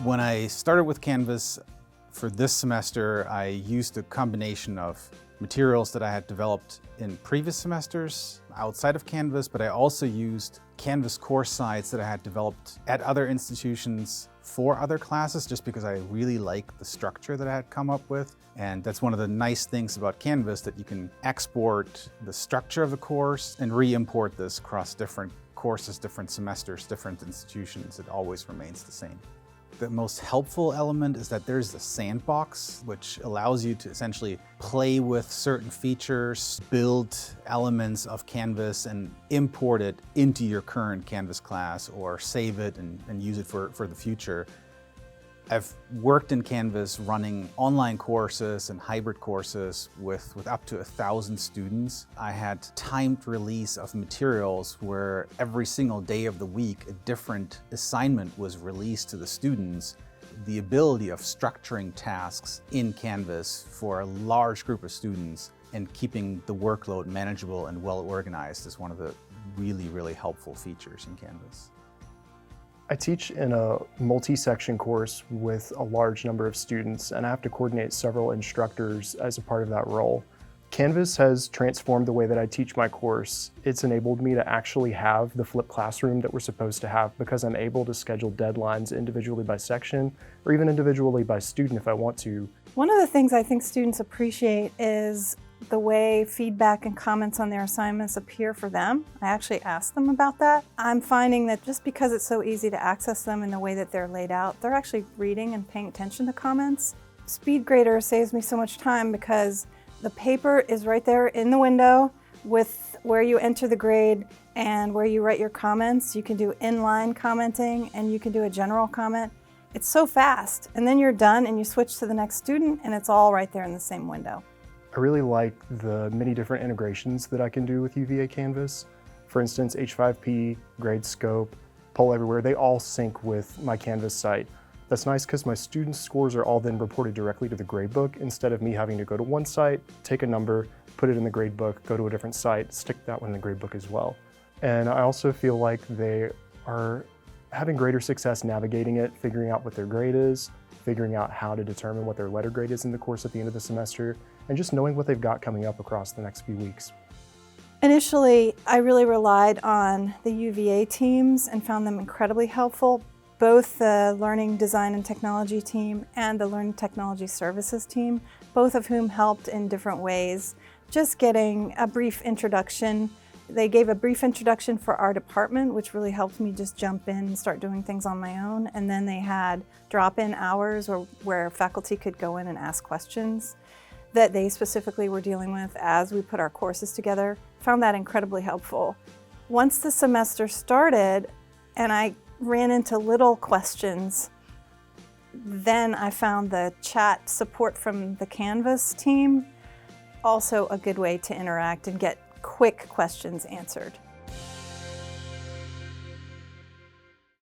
When I started with Canvas for this semester, I used a combination of materials that I had developed in previous semesters outside of Canvas, but I also used Canvas course sites that I had developed at other institutions for other classes, just because I really like the structure that I had come up with. And that's one of the nice things about Canvas, that you can export the structure of the course and re-import this across different courses, different semesters, different institutions. It always remains the same. The most helpful element is that there's the sandbox, which allows you to essentially play with certain features, build elements of Canvas and import it into your current Canvas class, or save it and use it for the future. I've worked in Canvas running online courses and hybrid courses with up to 1,000 students. I had timed release of materials where every single day of the week a different assignment was released to the students. The ability of structuring tasks in Canvas for a large group of students and keeping the workload manageable and well organized is one of the really helpful features in Canvas. I teach in a multi-section course with a large number of students, and I have to coordinate several instructors as a part of that role. Canvas has transformed the way that I teach my course. It's enabled me to actually have the flipped classroom that we're supposed to have, because I'm able to schedule deadlines individually by section or even individually by student if I want to. One of the things I think students appreciate is the way feedback and comments on their assignments appear for them. I actually asked them about that. I'm finding that just because it's so easy to access them in the way that they're laid out, they're actually reading and paying attention to comments. SpeedGrader saves me so much time because the paper is right there in the window with where you enter the grade and where you write your comments. You can do inline commenting and you can do a general comment. It's so fast, and then you're done and you switch to the next student and it's all right there in the same window. I really like the many different integrations that I can do with UVACanvas. For instance, H5P, GradeScope, Poll Everywhere, they all sync with my Canvas site. That's nice because my students' scores are all then reported directly to the gradebook instead of me having to go to one site, take a number, put it in the gradebook, go to a different site, stick that one in the gradebook as well. And I also feel like they are having greater success navigating it, figuring out what their grade is, figuring out how to determine what their letter grade is in the course at the end of the semester, and just knowing what they've got coming up across the next few weeks. Initially, I really relied on the UVA teams and found them incredibly helpful. Both the Learning Design and Technology team and the Learning Technology Services team, both of whom helped in different ways. Just getting a brief introduction. They gave a brief introduction for our department, which really helped me just jump in and start doing things on my own. And then they had drop-in hours where faculty could go in and ask questions that they specifically were dealing with as we put our courses together. Found that incredibly helpful. Once the semester started and I ran into little questions, then I found the chat support from the Canvas team also a good way to interact and get quick questions answered.